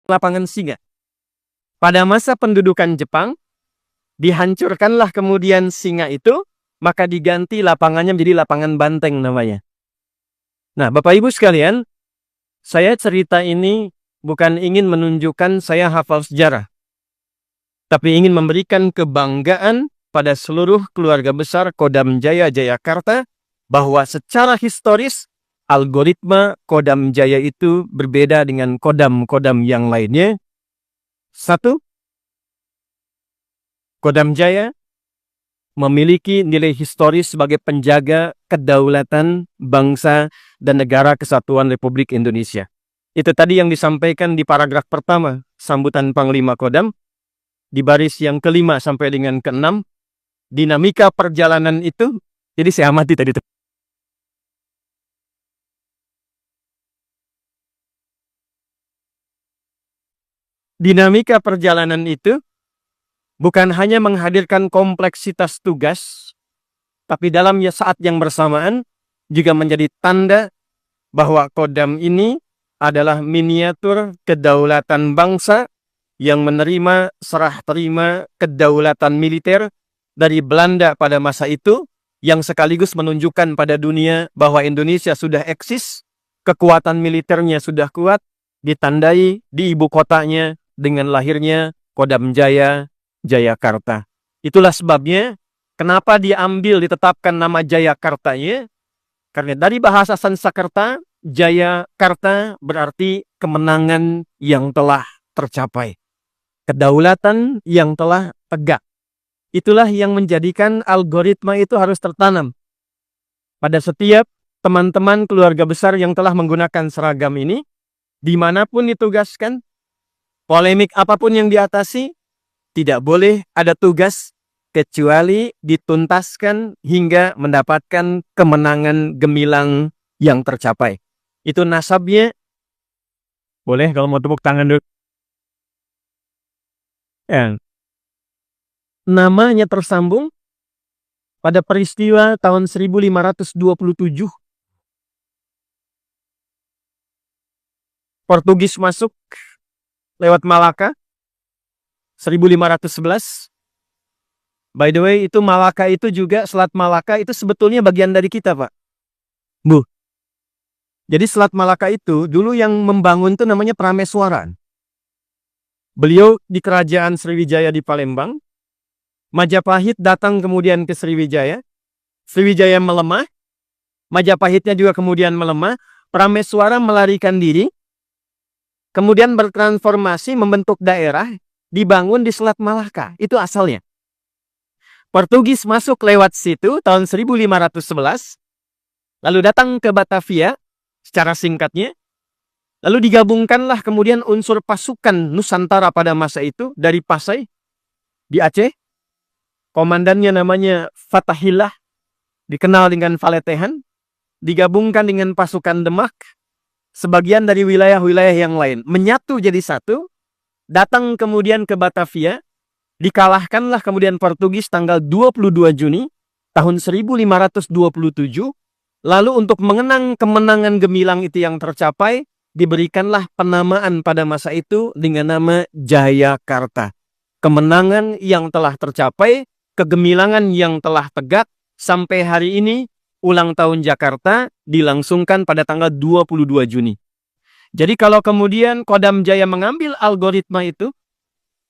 lapangan singa. Pada masa pendudukan Jepang, dihancurkanlah kemudian singa itu, maka diganti lapangannya menjadi lapangan banteng namanya. Nah, Bapak Ibu sekalian, saya cerita ini bukan ingin menunjukkan saya hafal sejarah, tapi ingin memberikan kebanggaan pada seluruh keluarga besar Kodam Jaya Jayakarta bahwa secara historis algoritma Kodam Jaya itu berbeda dengan kodam-kodam yang lainnya. Satu, Kodam Jaya memiliki nilai historis sebagai penjaga kedaulatan bangsa dan negara kesatuan Republik Indonesia. Itu tadi yang disampaikan di paragraf pertama, sambutan Panglima Kodam, di baris yang kelima sampai dengan keenam, dinamika perjalanan itu, jadi saya amati tadi. Dinamika perjalanan itu bukan hanya menghadirkan kompleksitas tugas, tapi dalam saat yang bersamaan juga menjadi tanda bahwa Kodam ini adalah miniatur kedaulatan bangsa yang menerima serah terima kedaulatan militer dari Belanda pada masa itu, yang sekaligus menunjukkan pada dunia bahwa Indonesia sudah eksis, kekuatan militernya sudah kuat, ditandai di ibu kotanya dengan lahirnya Kodam Jaya Jayakarta. Itulah sebabnya kenapa ditetapkan nama Jayakartanya, karena dari bahasa Sanskerta, Jayakarta berarti kemenangan yang telah tercapai, kedaulatan yang telah tegak. Itulah yang menjadikan algoritma itu harus tertanam pada setiap teman-teman keluarga besar yang telah menggunakan seragam ini, dimanapun ditugaskan, polemik apapun yang diatasi, tidak boleh ada tugas kecuali dituntaskan hingga mendapatkan kemenangan gemilang yang tercapai. Itu nasabnya. Boleh kalau mau tepuk tangan dulu. Ya. Namanya tersambung pada peristiwa tahun 1527. Portugis masuk lewat Malaka. 1511. By the way, itu Malaka itu juga, Selat Malaka itu sebetulnya bagian dari kita, Pak. Bu. Jadi Selat Malaka itu dulu yang membangun itu namanya Prameswaran. Beliau di kerajaan Sriwijaya di Palembang. Majapahit datang kemudian ke Sriwijaya. Sriwijaya melemah. Majapahitnya juga kemudian melemah. Prameswara melarikan diri. Kemudian bertransformasi membentuk daerah. Dibangun di Selat Malaka. Itu asalnya. Portugis masuk lewat situ tahun 1511. Lalu datang ke Batavia. Secara singkatnya. Lalu digabungkanlah kemudian unsur pasukan Nusantara pada masa itu. Dari Pasai. Di Aceh. Komandannya namanya Fatahillah. Dikenal dengan Valetehan. Digabungkan dengan pasukan Demak. Sebagian dari wilayah-wilayah yang lain. Menyatu jadi satu. Datang kemudian ke Batavia. Dikalahkanlah kemudian Portugis tanggal 22 Juni tahun 1527. Lalu untuk mengenang kemenangan gemilang itu yang tercapai, diberikanlah penamaan pada masa itu dengan nama Jayakarta. Kemenangan yang telah tercapai, kegemilangan yang telah tegak, sampai hari ini ulang tahun Jakarta dilangsungkan pada tanggal 22 Juni. Jadi kalau kemudian Kodam Jaya mengambil algoritma itu,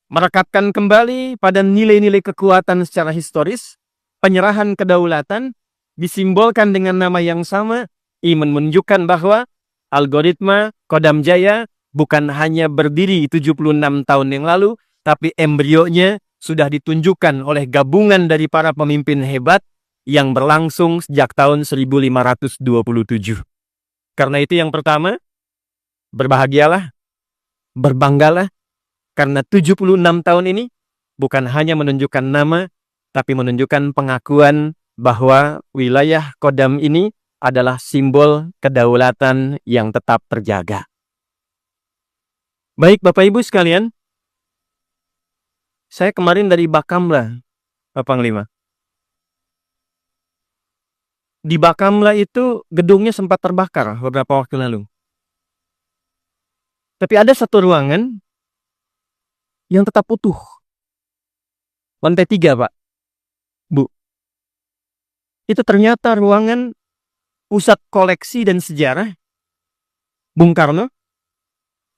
merekatkan kembali pada nilai-nilai kekuatan secara historis, penyerahan kedaulatan, disimbolkan dengan nama yang sama, ini menunjukkan bahwa algoritma Kodam Jaya bukan hanya berdiri 76 tahun yang lalu, tapi embrionya sudah ditunjukkan oleh gabungan dari para pemimpin hebat yang berlangsung sejak tahun 1527. Karena itu yang pertama, berbahagialah, berbanggalah, karena 76 tahun ini bukan hanya menunjukkan nama, tapi menunjukkan pengakuan bahwa wilayah Kodam ini adalah simbol kedaulatan yang tetap terjaga. Baik Bapak Ibu sekalian, saya kemarin dari Bakamla, Pak Panglima. Di Bakamla itu gedungnya sempat terbakar beberapa waktu lalu. Tapi ada satu ruangan yang tetap utuh. Lantai 3, Pak. Bu. Itu ternyata ruangan pusat koleksi dan sejarah Bung Karno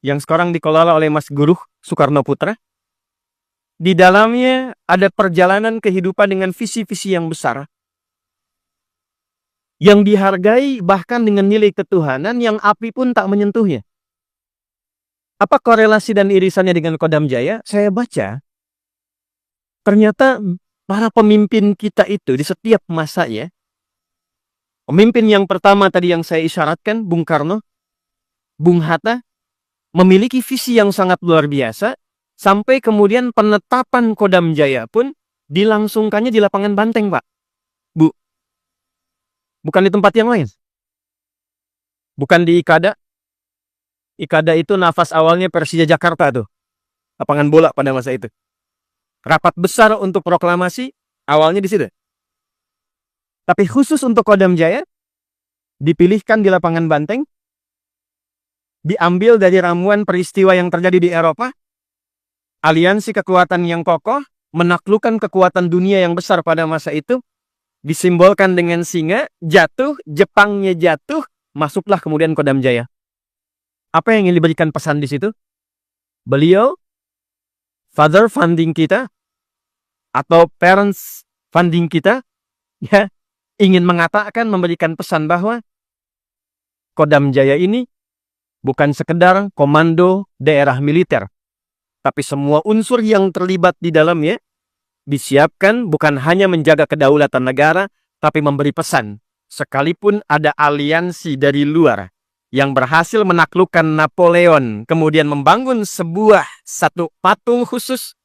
yang sekarang dikelola oleh Mas Guruh Soekarno Putra. Di dalamnya ada perjalanan kehidupan dengan visi-visi yang besar, yang dihargai bahkan dengan nilai ketuhanan yang api pun tak menyentuhnya. Apa korelasi dan irisannya dengan Kodam Jaya? Saya baca, ternyata para pemimpin kita itu di setiap masanya, pemimpin yang pertama tadi yang saya isyaratkan, Bung Karno, Bung Hatta, memiliki visi yang sangat luar biasa, sampai kemudian penetapan Kodam Jaya pun dilangsungkannya di lapangan Banteng, Pak. Bu. Bukan di tempat yang lain. Bukan di Ikada. Ikada itu nafas awalnya Persija Jakarta tuh. Lapangan bola pada masa itu. Rapat besar untuk proklamasi awalnya di situ. Tapi khusus untuk Kodam Jaya dipilihkan di lapangan Banteng. Diambil dari ramuan peristiwa yang terjadi di Eropa. Aliansi kekuatan yang kokoh menaklukkan kekuatan dunia yang besar pada masa itu, disimbolkan dengan singa, jatuh, Jepangnya jatuh, masuklah kemudian Kodam Jaya. Apa yang ingin diberikan pesan di situ? Beliau, father funding kita, atau parents funding kita, ya, ingin mengatakan, memberikan pesan bahwa Kodam Jaya ini bukan sekedar komando daerah militer, tapi semua unsur yang terlibat di dalamnya disiapkan bukan hanya menjaga kedaulatan negara, tapi memberi pesan. Sekalipun ada aliansi dari luar yang berhasil menaklukkan Napoleon, kemudian membangun satu patung khusus,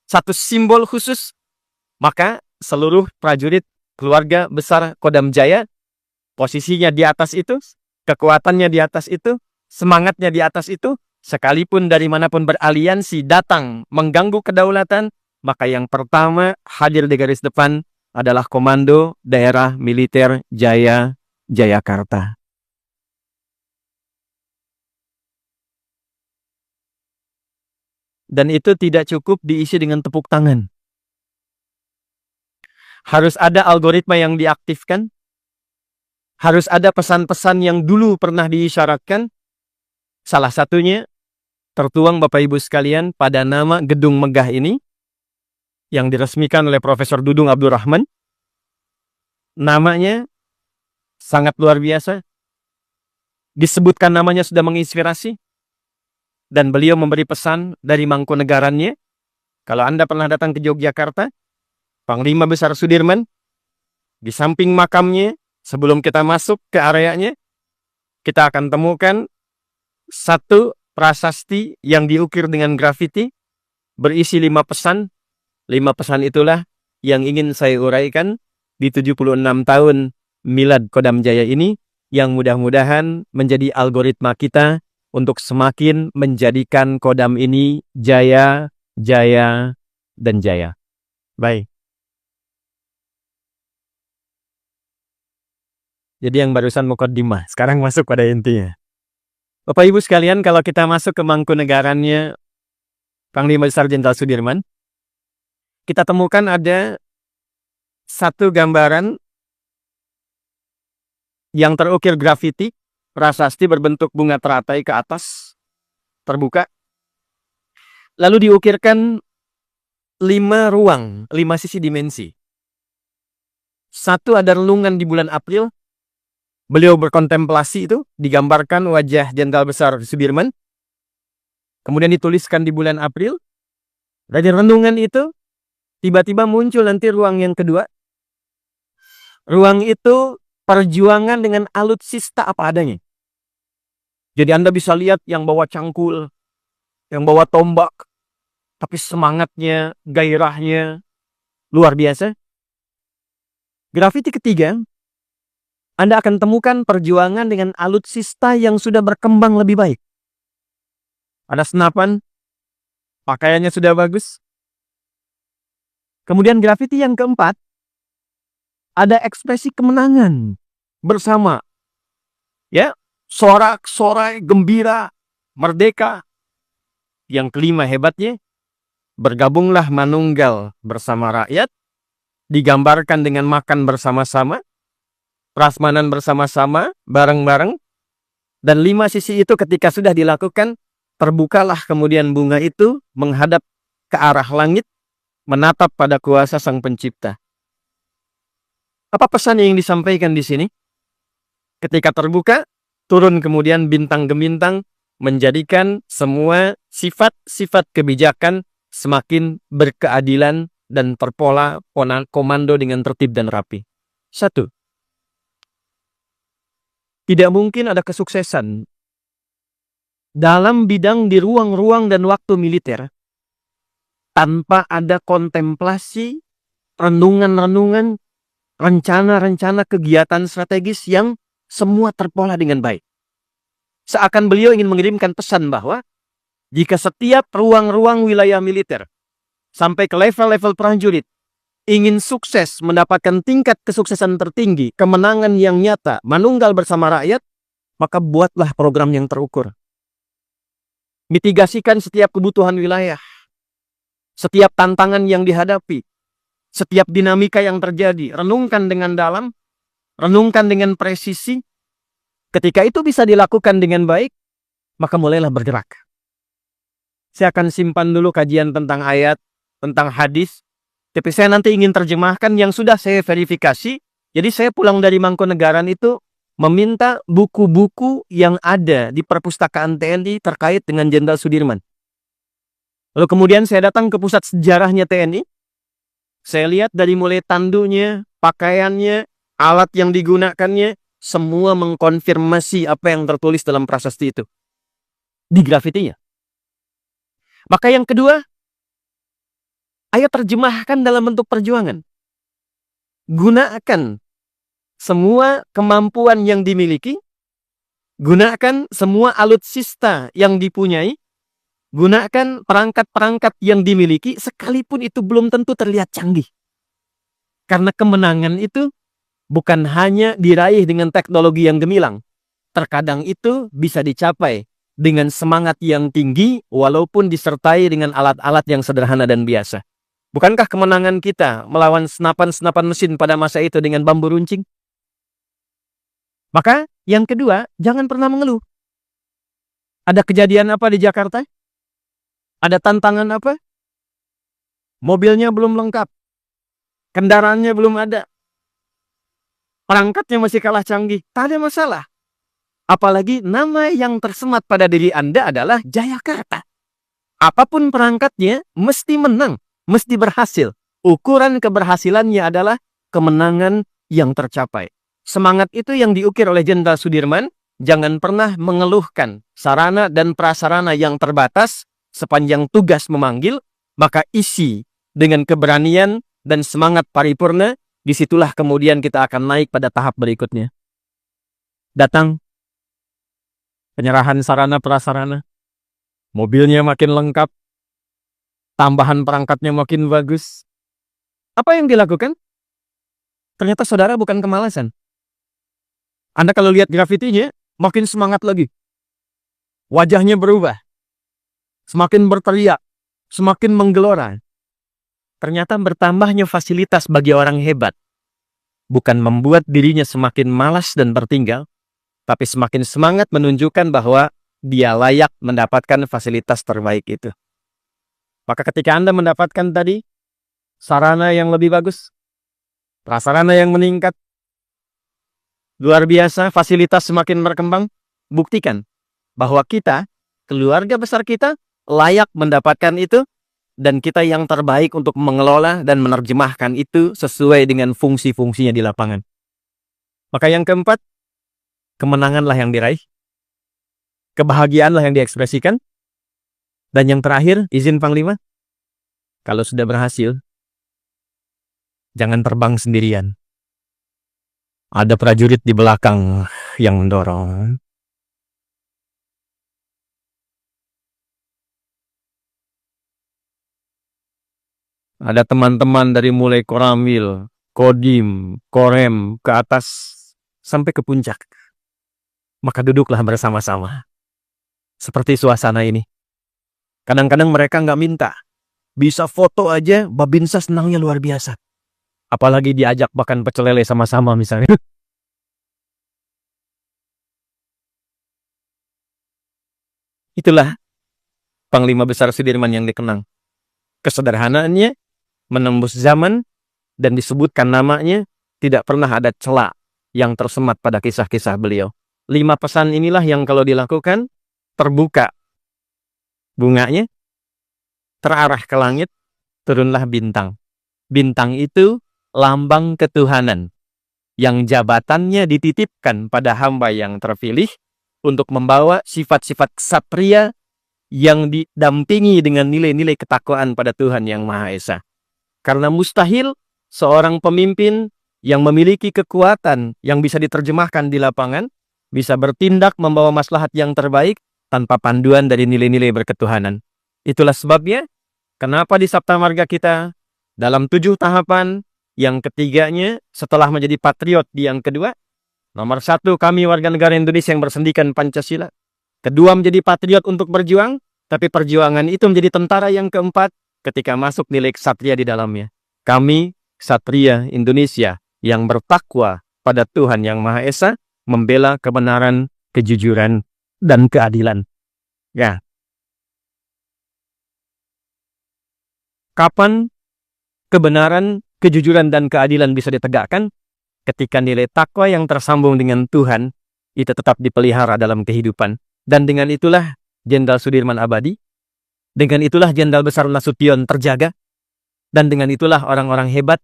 satu simbol khusus, maka seluruh prajurit keluarga besar Kodam Jaya posisinya di atas itu, kekuatannya di atas itu, semangatnya di atas itu, sekalipun dari manapun beraliansi datang mengganggu kedaulatan, maka yang pertama hadir di garis depan adalah Komando Daerah Militer Jaya Jayakarta. Dan itu tidak cukup diisi dengan tepuk tangan. Harus ada algoritma yang diaktifkan. Harus ada pesan-pesan yang dulu pernah diisyaratkan. Salah satunya tertuang Bapak Ibu sekalian pada nama Gedung Megah ini, yang diresmikan oleh Profesor Dudung Abdurrahman. Namanya sangat luar biasa. Disebutkan namanya sudah menginspirasi. Dan beliau memberi pesan dari Mangkunegarannya. Kalau Anda pernah datang ke Yogyakarta, Panglima Besar Sudirman, di samping makamnya, sebelum kita masuk ke areanya, kita akan temukan satu prasasti yang diukir dengan grafiti, berisi 5 pesan. 5 pesan itulah yang ingin saya uraikan di 76 tahun milad Kodam Jaya ini, yang mudah-mudahan menjadi algoritma kita untuk semakin menjadikan Kodam ini jaya, jaya, dan jaya. Baik. Jadi yang barusan mukaddimah, sekarang masuk pada intinya. Bapak Ibu sekalian, kalau kita masuk ke Mangkunegarannya Panglima Besar Jenderal Sudirman, kita temukan ada satu gambaran yang terukir grafiti, prasasti berbentuk bunga teratai ke atas, terbuka. Lalu diukirkan 5 ruang, 5 sisi dimensi. Satu ada relungan di bulan April, beliau berkontemplasi itu, digambarkan wajah Jenderal Besar Sudirman. Kemudian dituliskan di bulan April. Dari renungan itu, tiba-tiba muncul nanti ruang yang kedua. Ruang itu perjuangan dengan alutsista apa adanya. Jadi Anda bisa lihat yang bawa cangkul, yang bawa tombak, tapi semangatnya, gairahnya, luar biasa. Grafiti ketiga, Anda akan temukan perjuangan dengan alutsista yang sudah berkembang lebih baik. Ada senapan, pakaiannya sudah bagus. Kemudian grafiti yang keempat, ada ekspresi kemenangan bersama. Ya, sorak-sorai, gembira, merdeka. Yang kelima hebatnya, bergabunglah manunggal bersama rakyat, digambarkan dengan makan bersama-sama, prasmanan bersama-sama, bareng-bareng, dan 5 sisi itu ketika sudah dilakukan, terbukalah kemudian bunga itu menghadap ke arah langit, menatap pada kuasa Sang Pencipta. Apa pesan yang disampaikan di sini? Ketika terbuka, turun kemudian bintang gemintang, menjadikan semua sifat-sifat kebijakan semakin berkeadilan dan terpola komando dengan tertib dan rapi. 1. Tidak mungkin ada kesuksesan dalam bidang di ruang-ruang dan waktu militer tanpa ada kontemplasi, renungan-renungan, rencana-rencana kegiatan strategis yang semua terpola dengan baik. Seakan beliau ingin mengirimkan pesan bahwa jika setiap ruang-ruang wilayah militer sampai ke level-level prajurit ingin sukses mendapatkan tingkat kesuksesan tertinggi, kemenangan yang nyata, manunggal bersama rakyat, maka buatlah program yang terukur. Mitigasikan setiap kebutuhan wilayah, setiap tantangan yang dihadapi, setiap dinamika yang terjadi, renungkan dengan dalam, renungkan dengan presisi. Ketika itu bisa dilakukan dengan baik, maka mulailah bergerak. Saya akan simpan dulu kajian tentang ayat, tentang hadis, tapi saya nanti ingin terjemahkan yang sudah saya verifikasi. Jadi saya pulang dari Mangkunegaran itu meminta buku-buku yang ada di perpustakaan TNI terkait dengan Jenderal Sudirman. Lalu kemudian saya datang ke pusat sejarahnya TNI. Saya lihat dari mulai tandunya, pakaiannya, alat yang digunakannya, semua mengkonfirmasi apa yang tertulis dalam prasasti itu. Di grafitinya. Maka yang kedua, ayo terjemahkan dalam bentuk perjuangan. Gunakan semua kemampuan yang dimiliki, gunakan semua alutsista yang dipunyai, gunakan perangkat-perangkat yang dimiliki, sekalipun itu belum tentu terlihat canggih. Karena kemenangan itu bukan hanya diraih dengan teknologi yang gemilang. Terkadang itu bisa dicapai dengan semangat yang tinggi, walaupun disertai dengan alat-alat yang sederhana dan biasa. Bukankah kemenangan kita melawan senapan-senapan mesin pada masa itu dengan bambu runcing? Maka yang kedua, jangan pernah mengeluh. Ada kejadian apa di Jakarta? Ada tantangan apa? Mobilnya belum lengkap. Kendaraannya belum ada. Perangkatnya masih kalah canggih. Tak ada masalah. Apalagi nama yang tersemat pada diri Anda adalah Jayakarta. Apapun perangkatnya, mesti menang. Mesti berhasil. Ukuran keberhasilannya adalah kemenangan yang tercapai. Semangat itu yang diukir oleh Jenderal Sudirman. Jangan pernah mengeluhkan sarana dan prasarana yang terbatas. Sepanjang tugas memanggil, maka isi dengan keberanian dan semangat paripurna. Disitulah kemudian kita akan naik pada tahap berikutnya. Datang. Penyerahan sarana prasarana. Mobilnya makin lengkap. Tambahan perangkatnya makin bagus. Apa yang dilakukan? Ternyata saudara bukan kemalasan. Anda kalau lihat grafitinya, makin semangat lagi. Wajahnya berubah. Semakin berteriak. Semakin menggelora. Ternyata bertambahnya fasilitas bagi orang hebat. Bukan membuat dirinya semakin malas dan tertinggal, tapi semakin semangat menunjukkan bahwa dia layak mendapatkan fasilitas terbaik itu. Maka ketika Anda mendapatkan tadi sarana yang lebih bagus, prasarana yang meningkat, luar biasa, fasilitas semakin berkembang, buktikan bahwa kita, keluarga besar kita, layak mendapatkan itu, dan kita yang terbaik untuk mengelola dan menerjemahkan itu sesuai dengan fungsi-fungsinya di lapangan. Maka yang keempat, kemenanganlah yang diraih, kebahagiaanlah yang diekspresikan. Dan yang terakhir, izin Panglima, kalau sudah berhasil, jangan terbang sendirian. Ada prajurit di belakang yang mendorong. Ada teman-teman dari mulai Koramil, Kodim, Korem, ke atas, sampai ke puncak. Maka duduklah bersama-sama. Seperti suasana ini. Kadang-kadang mereka nggak minta. Bisa foto aja, Babinsa senangnya luar biasa. Apalagi diajak makan pecel lele sama-sama misalnya. Itulah Panglima Besar Sudirman yang dikenang. Kesederhanaannya menembus zaman dan disebutkan namanya, tidak pernah ada celah yang tersemat pada kisah-kisah beliau. 5 pesan inilah yang kalau dilakukan, terbuka bunganya, terarah ke langit, turunlah bintang. Bintang itu lambang ketuhanan, yang jabatannya dititipkan pada hamba yang terpilih untuk membawa sifat-sifat ksatria yang didampingi dengan nilai-nilai ketakwaan pada Tuhan Yang Maha Esa. Karena mustahil seorang pemimpin yang memiliki kekuatan yang bisa diterjemahkan di lapangan bisa bertindak membawa maslahat yang terbaik tanpa panduan dari nilai-nilai berketuhanan. Itulah sebabnya kenapa di Sabta Marga kita dalam 7 tahapan, yang ketiganya setelah menjadi patriot di yang kedua, nomor 1 kami warga negara Indonesia yang bersendikan Pancasila. Kedua menjadi patriot untuk berjuang, tapi perjuangan itu menjadi tentara yang keempat ketika masuk nilai ksatria di dalamnya. Kami ksatria Indonesia yang bertakwa pada Tuhan Yang Maha Esa, membela kebenaran, kejujuran, dan keadilan. Ya. Kapan kebenaran, kejujuran, dan keadilan bisa ditegakkan? Ketika nilai takwa yang tersambung dengan Tuhan itu tetap dipelihara dalam kehidupan. Dan dengan itulah Jenderal Sudirman abadi. Dengan itulah Jenderal Besar Nasution terjaga. Dan dengan itulah orang-orang hebat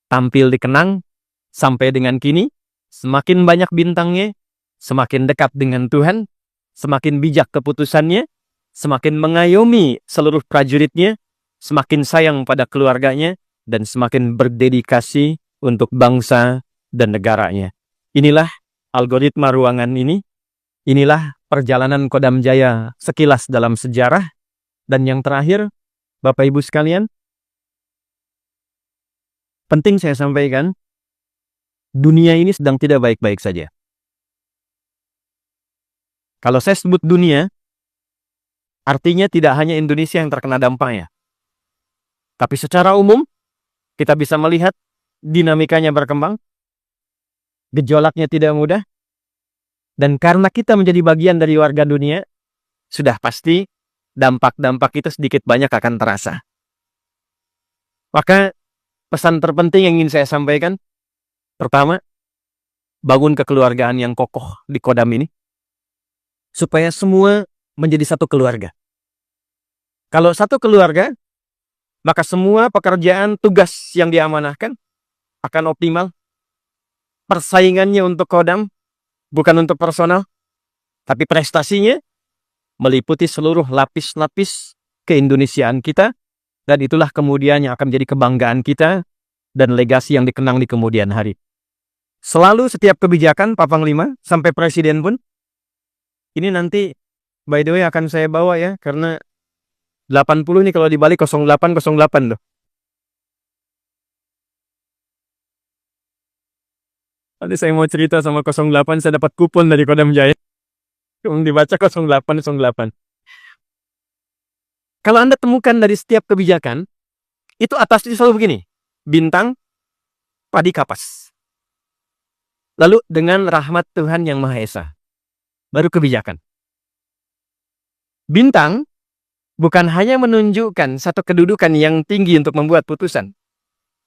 tampil dikenang sampai dengan kini. Semakin banyak bintangnya, semakin dekat dengan Tuhan, semakin bijak keputusannya, semakin mengayomi seluruh prajuritnya, semakin sayang pada keluarganya, dan semakin berdedikasi untuk bangsa dan negaranya. Inilah algoritma ruangan ini. Inilah perjalanan Kodam Jaya sekilas dalam sejarah. Dan yang terakhir, Bapak Ibu sekalian, penting saya sampaikan, dunia ini sedang tidak baik-baik saja. Kalau saya sebut dunia, artinya tidak hanya Indonesia yang terkena dampaknya. Tapi secara umum, kita bisa melihat dinamikanya berkembang, gejolaknya tidak mudah, dan karena kita menjadi bagian dari warga dunia, sudah pasti dampak-dampak itu sedikit banyak akan terasa. Maka pesan terpenting yang ingin saya sampaikan, pertama, bangun kekeluargaan yang kokoh di Kodam ini, supaya semua menjadi satu keluarga. Kalau satu keluarga, maka semua pekerjaan, tugas yang diamanahkan akan optimal. Persaingannya untuk Kodam, bukan untuk personal, tapi prestasinya meliputi seluruh lapis-lapis keindonesiaan kita, dan itulah kemudian yang akan menjadi kebanggaan kita dan legasi yang dikenang di kemudian hari. Selalu setiap kebijakan Pak Panglima sampai Presiden pun, ini nanti by the way akan saya bawa ya, karena 80 nih kalau dibalik 0808 loh. Nanti saya mau cerita sama 08, saya dapat kupon dari Kodam Jaya. Dibaca 0808. Kalau Anda temukan dari setiap kebijakan, itu atasnya selalu begini. Bintang, padi kapas. Lalu dengan rahmat Tuhan Yang Maha Esa. Baru kebijakan. Bintang bukan hanya menunjukkan satu kedudukan yang tinggi untuk membuat putusan,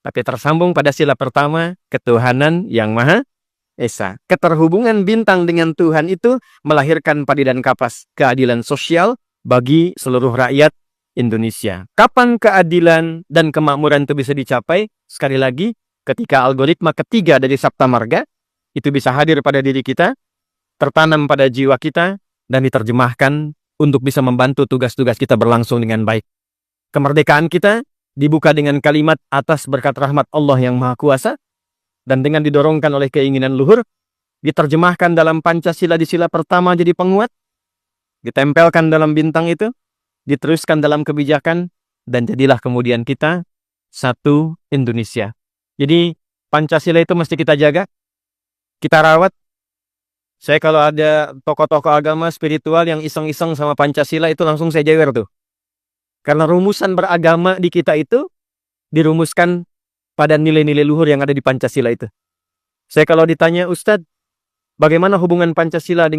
tapi tersambung pada sila pertama, ketuhanan Yang Maha Esa. Keterhubungan bintang dengan Tuhan itu melahirkan padi dan kapas, keadilan sosial bagi seluruh rakyat Indonesia. Kapan keadilan dan kemakmuran itu bisa dicapai? Sekali lagi, ketika algoritma ketiga dari Sabta Marga itu bisa hadir pada diri kita, tertanam pada jiwa kita, dan diterjemahkan untuk bisa membantu tugas-tugas kita berlangsung dengan baik. Kemerdekaan kita dibuka dengan kalimat atas berkat rahmat Allah yang Maha Kuasa, dan dengan didorongkan oleh keinginan luhur, diterjemahkan dalam Pancasila di sila pertama jadi penguat, ditempelkan dalam bintang itu, diteruskan dalam kebijakan, dan jadilah kemudian kita satu Indonesia. Jadi Pancasila itu mesti kita jaga, kita rawat. Saya kalau ada tokoh-tokoh agama spiritual yang iseng-iseng sama Pancasila itu langsung saya jewer tuh. Karena rumusan beragama di kita itu dirumuskan pada nilai-nilai luhur yang ada di Pancasila itu. Saya kalau ditanya, Ustadz, bagaimana hubungan Pancasila dengan